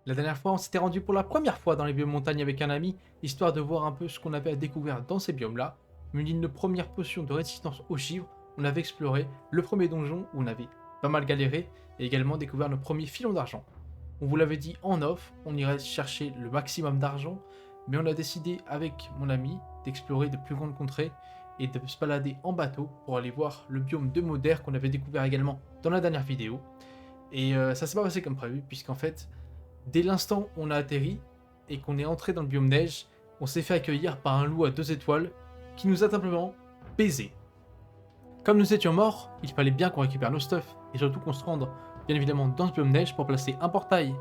La dernière fois, on s'était rendu pour la première fois dans les biomes montagnes avec un ami, histoire de voir un peu ce qu'on avait à découvrir dans ces biomes-là. Muni de nos premières potions de résistance aux givre, on avait exploré le premier donjon où on avait pas mal galéré et également découvert nos premiers filons d'argent. On vous l'avait dit en off, on irait chercher le maximum d'argent, mais on a décidé avec mon ami d'explorer de plus grandes contrées et de se balader en bateau pour aller voir le biome de Moder qu'on avait découvert également dans la dernière vidéo. Et ça s'est pas passé comme prévu, puisqu'en fait, dès l'instant où on a atterri et qu'on est entré dans le biome neige, on s'est fait accueillir par un loup à 2 étoiles qui nous a simplement baisé. Comme nous étions morts, il fallait bien qu'on récupère nos stuff et surtout qu'on se rende bien évidemment dans ce biome neige pour placer un portail.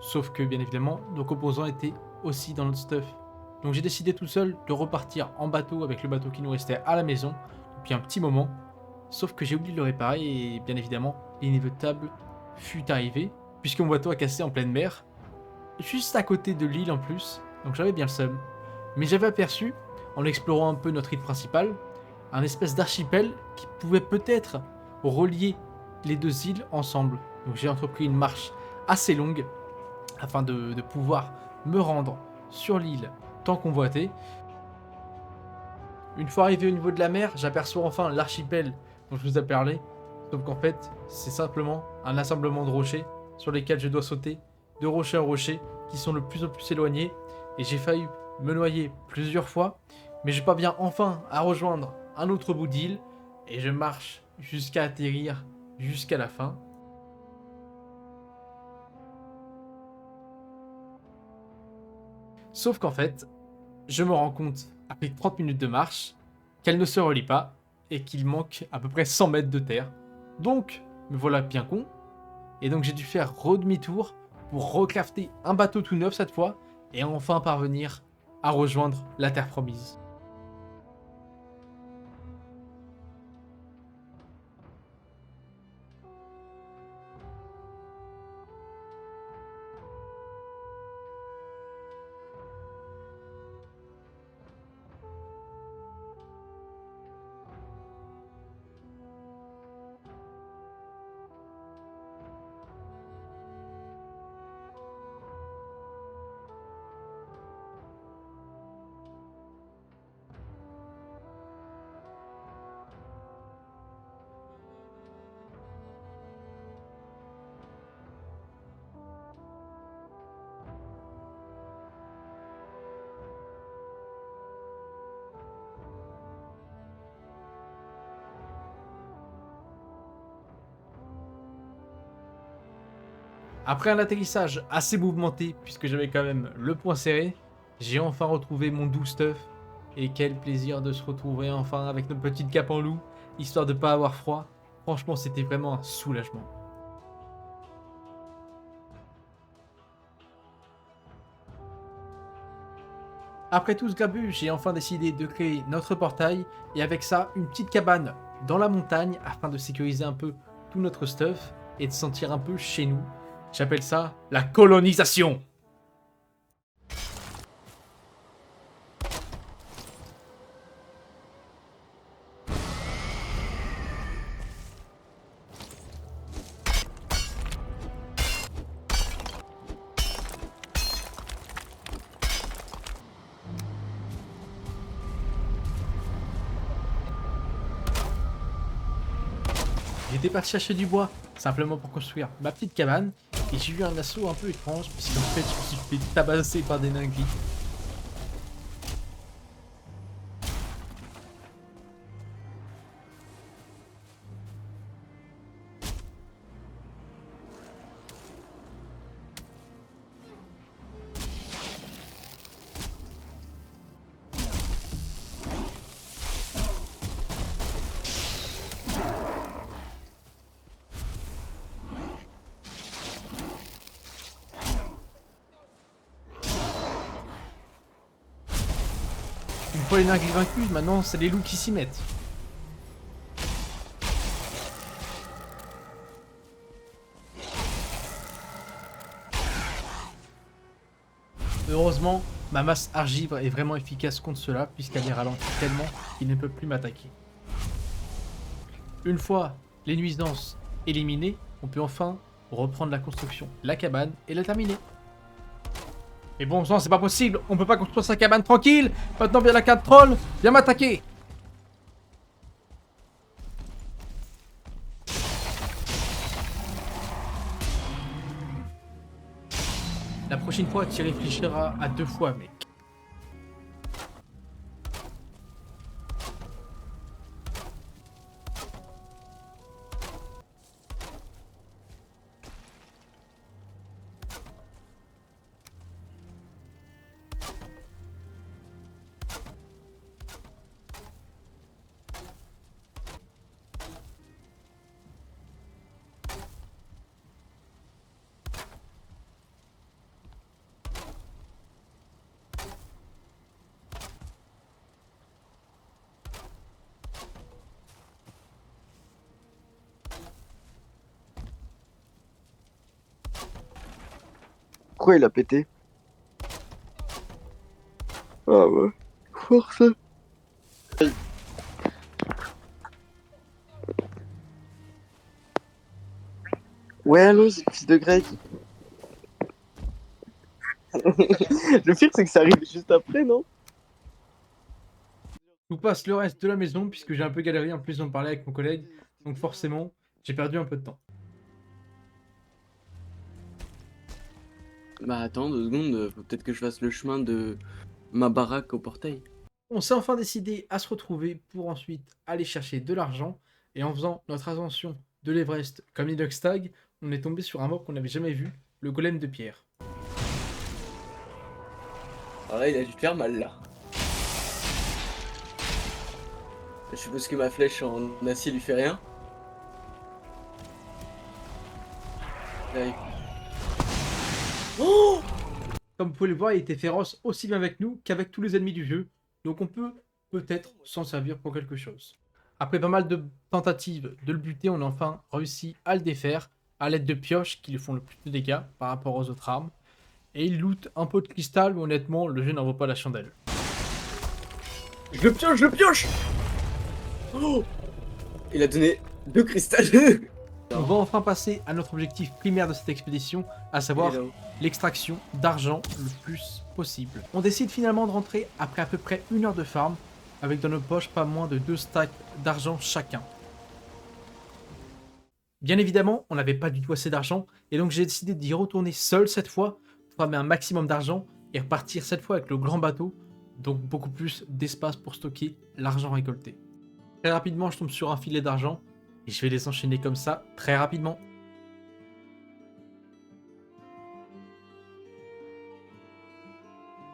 Sauf que bien évidemment, nos composants étaient aussi dans notre stuff. Donc j'ai décidé tout seul de repartir en bateau avec le bateau qui nous restait à la maison depuis un petit moment. Sauf que j'ai oublié de le réparer et bien évidemment, l'inévitable fut arrivé puisque mon bateau a cassé en pleine mer, juste à côté de l'île en plus, donc j'avais bien le seum. Mais j'avais aperçu, en explorant un peu notre île principale, un espèce d'archipel qui pouvait peut-être relier les deux îles ensemble. Donc j'ai entrepris une marche assez longue afin de pouvoir me rendre sur l'île tant convoitée. Une fois arrivé au niveau de la mer, j'aperçois enfin l'archipel dont je vous ai parlé, sauf qu'en fait, c'est simplement un assemblement de rochers sur lesquels je dois sauter de rocher en rocher qui sont de plus en plus éloignés, et j'ai failli me noyer plusieurs fois, mais je parviens enfin à rejoindre un autre bout d'île, et je marche jusqu'à atterrir jusqu'à la fin. Sauf qu'en fait, je me rends compte, après 30 minutes de marche, qu'elle ne se relie pas et qu'il manque à peu près 100 mètres de terre. Donc, me voilà bien con. Et donc j'ai dû faire demi-tour pour recrafter un bateau tout neuf cette fois et enfin parvenir à rejoindre la terre promise. Après un atterrissage assez mouvementé, puisque j'avais quand même le poing serré, j'ai enfin retrouvé mon doux stuff. Et quel plaisir de se retrouver enfin avec notre petite cape en loup, histoire de pas avoir froid. Franchement, c'était vraiment un soulagement. Après tout ce grabuge, j'ai enfin décidé de créer notre portail, et avec ça, une petite cabane dans la montagne, afin de sécuriser un peu tout notre stuff, et de se sentir un peu chez nous. J'appelle ça la colonisation. J'étais parti chercher du bois, simplement pour construire ma petite cabane, et j'ai eu un assaut un peu étrange, puisqu'en fait je me suis fait tabasser par des dingueries. Une fois les dingueries vaincues, maintenant c'est les loups qui s'y mettent. Heureusement, ma masse argivre est vraiment efficace contre cela, puisqu'elle les ralentit tellement qu'ils ne peuvent plus m'attaquer. Une fois les nuisances éliminées, on peut enfin reprendre la construction, la cabane et la terminer. Mais bon sang, c'est pas possible, on peut pas construire sa cabane tranquille. Maintenant viens la carte troll, viens m'attaquer. La prochaine fois, tu y réfléchiras à 2 fois, mec. Pourquoi il a pété? Ah ouais. Force. Ouais, allons-y, fils de Greg. Le pire, c'est que ça arrive juste après, non? Je vous passe le reste de la maison puisque j'ai un peu galéré en plus d'en parler avec mon collègue. Donc forcément, j'ai perdu un peu de temps. Bah attends 2 secondes, faut peut-être que je fasse le chemin de ma baraque au portail. On s'est enfin décidé à se retrouver pour ensuite aller chercher de l'argent. Et en faisant notre ascension de l'Everest comme Inoxtag, on est tombé sur un mob qu'on n'avait jamais vu, le golem de pierre. Ah là, il a dû te faire mal là. Je suppose que ma flèche en acier lui fait rien. Là, Oh Comme vous pouvez le voir, il était féroce aussi bien avec nous qu'avec tous les ennemis du jeu. Donc on peut peut-être s'en servir pour quelque chose. Après pas mal de tentatives de le buter, on a enfin réussi à le défaire à l'aide de pioches qui lui font le plus de dégâts par rapport aux autres armes. Et il loot un pot de cristal, mais honnêtement, le jeu n'en vaut pas la chandelle. Je le pioche, je le pioche. Oh, il a donné 2 cristals. On va enfin passer à notre objectif primaire de cette expédition, à savoir Il est là-haut. l'extraction d'argent le plus possible. On décide finalement de rentrer après à peu près 1 heure de farm, avec dans nos poches pas moins de 2 stacks d'argent chacun. Bien évidemment, on n'avait pas du tout assez d'argent, et donc j'ai décidé d'y retourner seul cette fois, pour farmer un maximum d'argent, et repartir cette fois avec le grand bateau, donc beaucoup plus d'espace pour stocker l'argent récolté. Très rapidement, je tombe sur un filet d'argent, et je vais les enchaîner comme ça, très rapidement.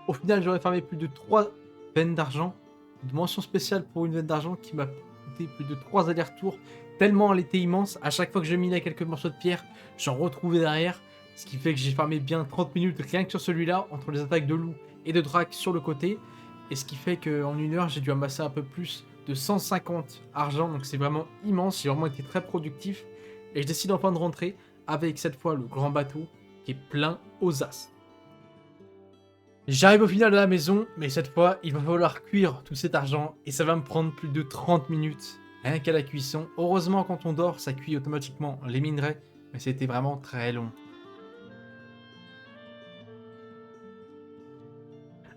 Au final, j'aurais farmé plus de 3 veines d'argent. De mention spéciale pour une veine d'argent qui m'a coûté plus de 3 allers-retours. Tellement elle était immense. À chaque fois que je minais quelques morceaux de pierre, j'en retrouvais derrière. Ce qui fait que j'ai farmé bien 30 minutes rien que sur celui-là, entre les attaques de loup et de drac sur le côté. Et ce qui fait qu'en 1 heure, j'ai dû amasser un peu plus de 150 argent. Donc c'est vraiment immense. J'ai vraiment été très productif. Et je décide enfin de rentrer avec cette fois le grand bateau qui est plein aux as. J'arrive au final de la maison, mais cette fois, il va falloir cuire tout cet argent et ça va me prendre plus de 30 minutes, rien qu'à la cuisson. Heureusement, quand on dort, ça cuit automatiquement les minerais, mais c'était vraiment très long.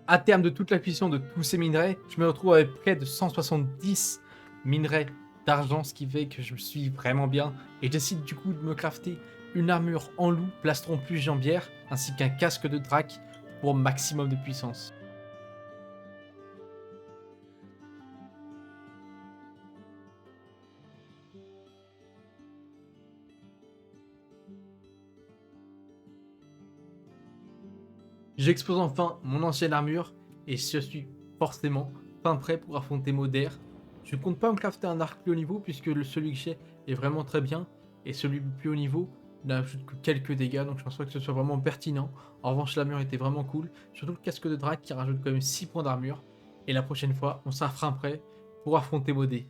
À terme de toute la cuisson de tous ces minerais, je me retrouve avec près de 170 minerais d'argent, ce qui fait que je me suis vraiment bien. Et je décide du coup de me crafter une armure en loup, plastron plus jambière, ainsi qu'un casque de drac pour maximum de puissance. J'expose enfin mon ancienne armure et je suis forcément fin prêt pour affronter Moder. Je compte pas me crafter un arc plus haut niveau puisque celui que j'ai est vraiment très bien et celui plus haut niveau n'ajoute que quelques dégâts, donc je pense pas que ce soit vraiment pertinent. En revanche, l'armure était vraiment cool, surtout le casque de drac qui rajoute quand même 6 points d'armure. Et la prochaine fois, on sera fin prêt pour affronter Modé.